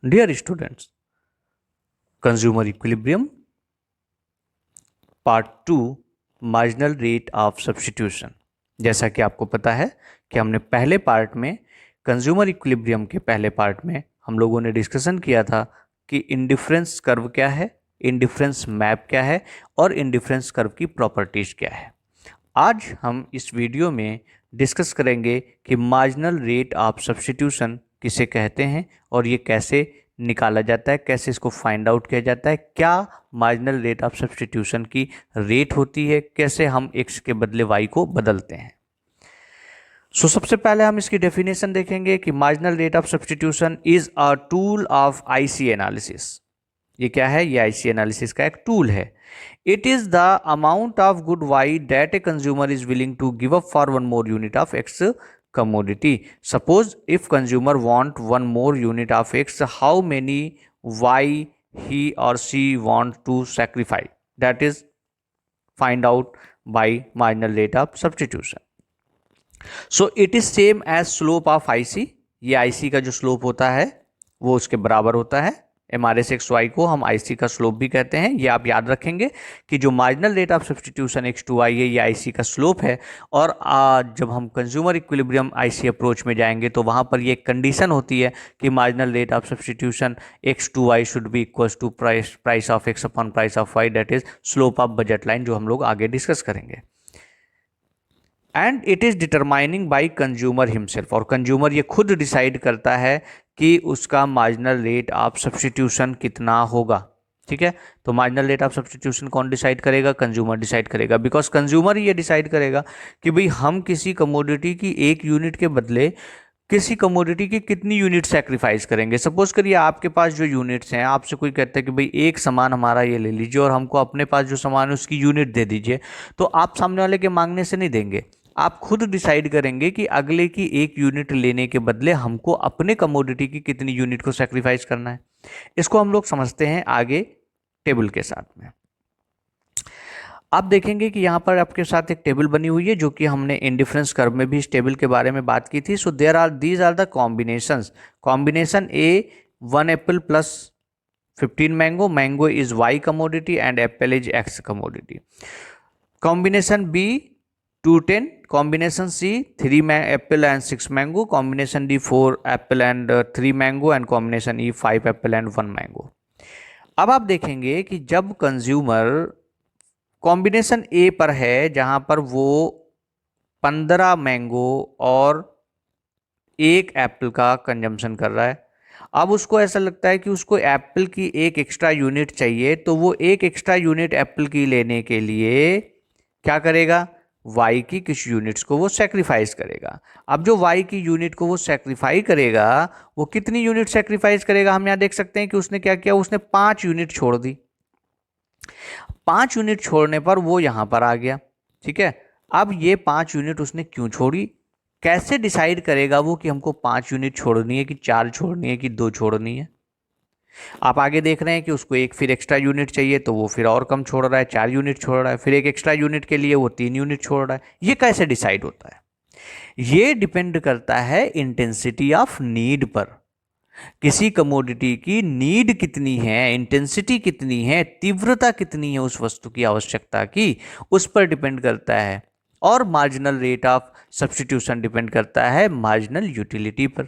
Dear students, Consumer Equilibrium part 2 marginal rate of substitution. जैसा कि आपको पता है कि हमने पहले पार्ट में कंज्यूमर इक्विलिब्रियम के पहले पार्ट में हम लोगों ने डिस्कशन किया था कि इंडिफरेंस कर्व क्या है, इंडिफरेंस मैप क्या है और इंडिफरेंस कर्व की प्रॉपर्टीज क्या है। आज हम इस वीडियो में डिस्कस करेंगे कि मार्जिनल रेट ऑफ सब्स्टिट्यूशन किसे कहते हैं और ये कैसे निकाला जाता है, कैसे इसको फाइंड आउट किया जाता है, क्या मार्जिनल रेट ऑफ सब्स्टिट्यूशन की रेट होती है, कैसे हम x के बदले y को बदलते हैं। सबसे पहले हम इसकी डेफिनेशन देखेंगे कि marginal rate of substitution is a tool of IC analysis. ये क्या है? ये आईसी एनालिसिस का एक टूल है। It is the amount of good y that a consumer is willing to give up for one more unit of x commodity. Suppose if consumer want one more unit of X, how many Y he or she want to sacrifice? That is find out by marginal rate of substitution. So it is same as slope of IC. ये IC का जो slope होता है वो उसके बराबर होता है। MRS/XY को हम IC का स्लोप भी कहते हैं। ये आप याद रखेंगे कि जो marginal rate of substitution X2Y है ये IC का स्लोप है। और जब हम कंज्यूमर इक्विलिब्रियम IC अप्रोच में जाएंगे तो वहाँ पर ये एक कंडीशन होती है कि marginal rate of substitution X2Y should be equals to price of X upon price of Y, that is slope of budget line, जो हम लोग आगे डिस्कस करेंगे। And it is determining by consumer himself, और consumer ये खुद decide करता है कि उसका मार्जिनल रेट ऑफ सब्स्टिट्यूशन कितना होगा। ठीक है, तो मार्जिनल रेट ऑफ सब्स्टिट्यूशन कौन डिसाइड करेगा? कंज्यूमर डिसाइड करेगा, बिकॉज कंज्यूमर ये डिसाइड करेगा कि भाई हम किसी कमोडिटी की एक यूनिट के बदले किसी कमोडिटी की कितनी यूनिट सेक्रीफाइस करेंगे। सपोज करिए आपके पास जो यूनिट्स हैं, आपसे कोई कहता है कि भाई एक सामान हमारा ये ले लीजिए और हमको अपने पास जो सामान है उसकी यूनिट दे दीजिए, तो आप सामने वाले के मांगने से नहीं देंगे, आप खुद डिसाइड करेंगे कि अगले की एक यूनिट लेने के बदले हमको अपने कमोडिटी की कितनी यूनिट को सेक्रीफाइस करना है। इसको हम लोग समझते हैं आगे टेबल के साथ में। आप देखेंगे कि यहाँ पर आपके साथ एक टेबल बनी हुई है, जो कि हमने इंडिफरेंस कर्व में भी इस टेबल के बारे में बात की थी। So there are these are the combinations. Combination A 1 apple plus 15 mango, mango is y commodity and apple is x commodity. Combination B 210, combination C 3 apple and 6 mango, combination D 4 apple and 3 mango and combination E 5 apple and 1 mango। अब आप देखेंगे कि जब consumer combination ए पर है जहां पर वो 15 मैंगो और एक एप्पल का कंजम्पशन कर रहा है, अब उसको ऐसा लगता है कि उसको एप्पल की एक एक्स्ट्रा यूनिट चाहिए, तो वो एक एक्स्ट्रा यूनिट एप्पल की लेने के लिए क्या करेगा? y की किस यूनिट्स को वो सेक्रीफाइस करेगा। अब जो y की यूनिट को वो सेक्रीफाई करेगा, वो कितनी यूनिट सेक्रीफाइस करेगा? हम यहाँ देख सकते हैं कि उसने क्या किया, उसने 5 यूनिट छोड़ दी। 5 यूनिट छोड़ने पर वो यहाँ पर आ गया। ठीक है, अब ये 5 यूनिट उसने क्यों छोड़ी, कैसे डिसाइड करेगा वो कि हमको 5 यूनिट छोड़नी है कि 4 छोड़नी है कि 2 छोड़नी है? आप आगे देख रहे हैं कि उसको एक फिर एक्स्ट्रा यूनिट चाहिए, तो वो फिर और कम छोड़ रहा है, 4 यूनिट छोड़ रहा है, फिर एक एक्स्ट्रा यूनिट के लिए वो 3 यूनिट छोड़ रहा है। ये कैसे डिसाइड होता है? ये डिपेंड करता है इंटेंसिटी ऑफ नीड पर। किसी कमोडिटी की नीड कितनी है, इंटेंसिटी कितनी है, तीव्रता कितनी है उस वस्तु की आवश्यकता की, उस पर डिपेंड करता है। और marginal rate of substitution depend करता है मार्जिनल यूटिलिटी पर।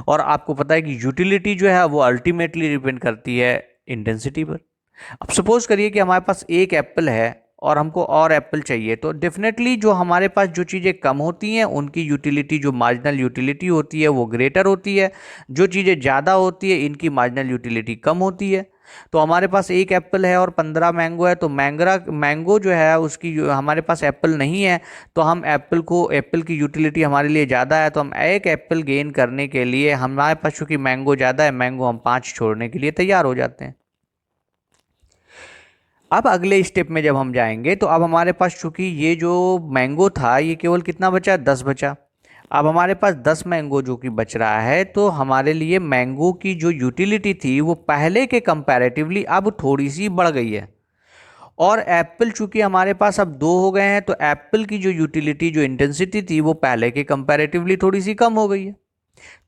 और आपको पता है कि यूटिलिटी जो है वो अल्टीमेटली डिपेंड करती है इंटेंसिटी पर। अब सपोज करिए कि हमारे पास एक एप्पल है और हमको और एप्पल चाहिए, तो डेफिनेटली जो हमारे पास जो चीज़ें कम होती हैं उनकी यूटिलिटी, जो मार्जिनल यूटिलिटी होती है वो ग्रेटर होती है। जो चीज़ें ज़्यादा होती है इनकी मार्जिनल यूटिलिटी कम होती है। तो हमारे पास एक एप्पल है और 15 मैंगो है, तो मैंगो जो है उसकी हमारे पास एप्पल नहीं है, तो हम एप्पल की यूटिलिटी हमारे लिए ज़्यादा है, तो हम एक एप्पल गेन करने के लिए हमारे पास चूँकि मैंगो ज़्यादा है, मैंगो हम 5 छोड़ने के लिए तैयार हो जाते हैं। अब अगले स्टेप में जब हम जाएंगे तो अब हमारे पास चूंकि ये जो मैंगो था ये केवल कितना बचा? 10 बचा। अब हमारे पास 10 मैंगो जो कि बच रहा है, तो हमारे लिए मैंगो की जो यूटिलिटी थी वो पहले के कंपैरेटिवली अब थोड़ी सी बढ़ गई है। और एप्पल चूंकि हमारे पास अब 2 हो गए हैं, तो एप्पल की जो यूटिलिटी, जो इंटेंसिटी थी वो पहले के कंपैरेटिवली थोड़ी सी कम हो गई है।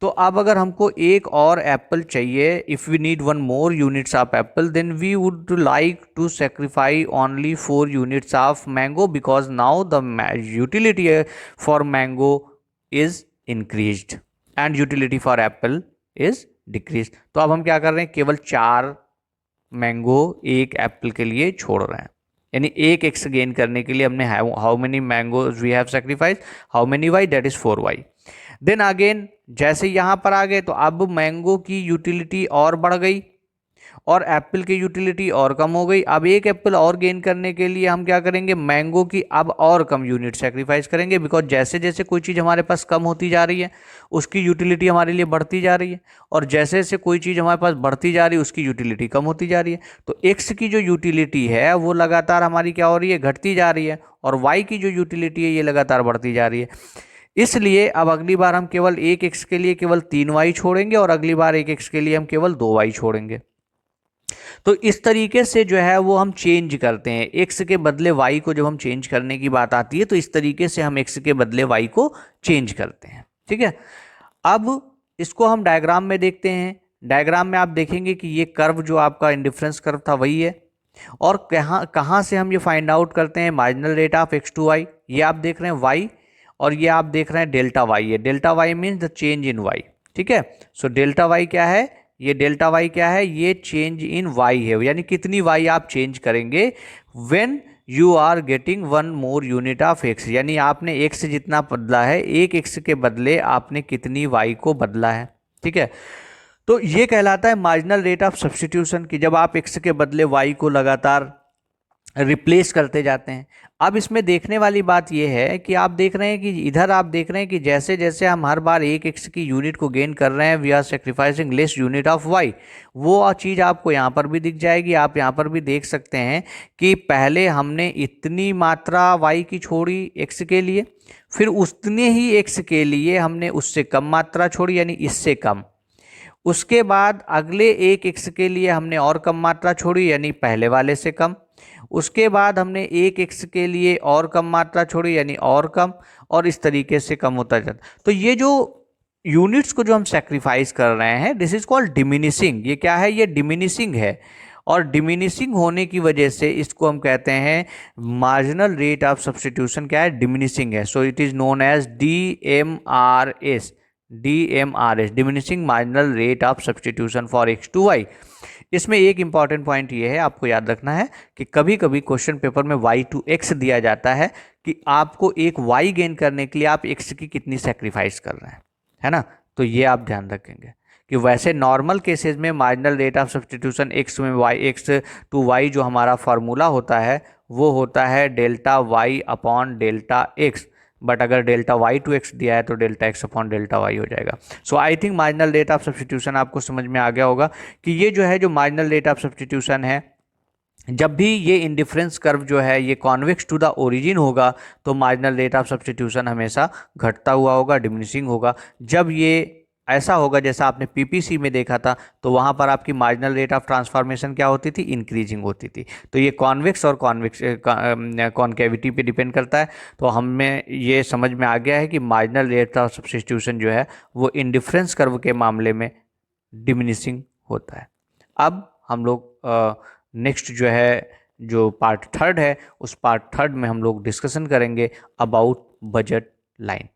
तो अब अगर हमको एक और एप्पल चाहिए, if we need one more units of apple, then we would like to sacrifice only 4 units of mango, because now the utility for mango is increased and utility for apple is decrease. तो अब हम क्या कर रहे हैं, केवल 4 mango एक Apple के लिए छोड़ रहे हैं, यानी एक एक्स गेन करने के लिए हमने how many mangoes we have sacrifice, how many y, that is 4y। Then again जैसे यहां पर आ गए तो अब मैंगो की यूटिलिटी और बढ़ गई और एप्पल की यूटिलिटी और कम हो गई। अब एक एप्पल और गेन करने के लिए हम क्या करेंगे, मैंगो की अब और कम यूनिट सेक्रीफाइस करेंगे, बिकॉज जैसे जैसे कोई चीज़ हमारे पास कम होती जा रही है उसकी यूटिलिटी हमारे लिए बढ़ती जा रही है, और जैसे जैसे कोई चीज़ हमारे पास बढ़ती जा रही है उसकी यूटिलिटी कम होती जा रही है। तो एक्स की जो यूटिलिटी है वो लगातार हमारी क्या हो रही है, घटती जा रही है, और वाई की जो यूटिलिटी है ये लगातार बढ़ती जा रही है। इसलिए अब अगली बार हम केवल एक एक्स के लिए केवल 3y छोड़ेंगे और अगली बार एक एक्स के लिए हम केवल 2y छोड़ेंगे। तो इस तरीके से जो है वो हम चेंज करते हैं, एक्स के बदले वाई को जब हम चेंज करने की बात आती है तो इस तरीके से हम एक्स के बदले वाई को चेंज करते हैं। ठीक है, अब इसको हम डायग्राम में देखते हैं। डायग्राम में आप देखेंगे कि ये कर्व जो आपका इंडिफरेंस कर्व था वही है, और कहाँ कहाँ से हम ये फाइंड आउट करते हैं, marginal rate of x to y, ये आप देख रहे हैं वाई, और ये आप देख रहे हैं डेल्टा वाई है। Delta y means the change in y. ठीक है, सो डेल्टा वाई क्या है, ये डेल्टा वाई क्या है, ये चेंज इन वाई है, यानी कितनी वाई आप चेंज करेंगे when you are getting one more unit of x, यानी आपने एक्स जितना बदला है, एक एक्स के बदले आपने कितनी वाई को बदला है। ठीक है, तो ये कहलाता है मार्जिनल रेट ऑफ सब्स्टिट्यूशन की, जब आप एक्स के बदले वाई को लगातार रिप्लेस करते जाते हैं। अब इसमें देखने वाली बात यह है कि आप देख रहे हैं कि इधर आप देख रहे हैं कि जैसे जैसे हम हर बार एक एक्स की यूनिट को गेन कर रहे हैं, we are sacrificing less unit of y, वो चीज़ आपको यहाँ पर भी दिख जाएगी। आप यहाँ पर भी देख सकते हैं कि पहले हमने इतनी मात्रा वाई की छोड़ी एक्स के लिए, फिर उतने ही एक्स के लिए हमने उससे कम मात्रा छोड़ी, यानी इससे कम। उसके बाद अगले एक एक्स के लिए हमने और कम मात्रा छोड़ी, यानी पहले वाले से कम। उसके बाद हमने एक एक्स के लिए और कम मात्रा छोड़ी, यानी और कम, और इस तरीके से कम होता जाता। तो ये जो यूनिट्स को जो हम सेक्रीफाइस कर रहे हैं, दिस इज कॉल्ड डिमिनिशिंग। ये क्या है, ये डिमिनिशिंग है, और डिमिनिशिंग होने की वजह से इसको हम कहते हैं मार्जिनल रेट ऑफ सब्स्टिट्यूशन क्या है, डिमिनिशिंग है। So it is known as DMRS, DMRS, diminishing marginal rate of substitution for x to y. इसमें एक इंपॉर्टेंट पॉइंट ये है, आपको याद रखना है कि कभी कभी क्वेश्चन पेपर में y टू x दिया जाता है कि आपको एक y गेन करने के लिए आप x की कितनी सेक्रीफाइस कर रहे हैं, है ना। तो ये आप ध्यान रखेंगे कि वैसे नॉर्मल केसेस में marginal rate of substitution x में x टू y जो हमारा फार्मूला होता है वो होता है delta y upon delta x, but अगर डेल्टा वाई टू एक्स दिया है तो delta x upon delta y हो जाएगा। So I think marginal rate of substitution आपको समझ में आ गया होगा कि ये जो है जो मार्जिनल रेट ऑफ सब्स्टिट्यूशन है, जब भी ये इंडिफरेंस कर्व जो है ये कॉन्वेक्स टू द ओरिजिन होगा तो मार्जिनल रेट ऑफ सब्स्टिट्यूशन हमेशा घटता हुआ होगा, डिमिनिशिंग होगा। जब ये ऐसा होगा जैसा आपने पीपीसी में देखा था तो वहाँ पर आपकी मार्जिनल रेट ऑफ ट्रांसफॉर्मेशन क्या होती थी, इंक्रीजिंग होती थी। तो ये कॉन्वेक्स और कॉन्केविटी पे डिपेंड करता है। तो हमें ये समझ में आ गया है कि मार्जिनल रेट ऑफ सब्स्टिट्यूशन जो है वो इंडिफरेंस कर्व के मामले में डिमिनिशिंग होता है। अब हम लोग नेक्स्ट जो है जो पार्ट थर्ड है उस पार्ट थर्ड में हम लोग डिस्कशन करेंगे अबाउट बजट लाइन।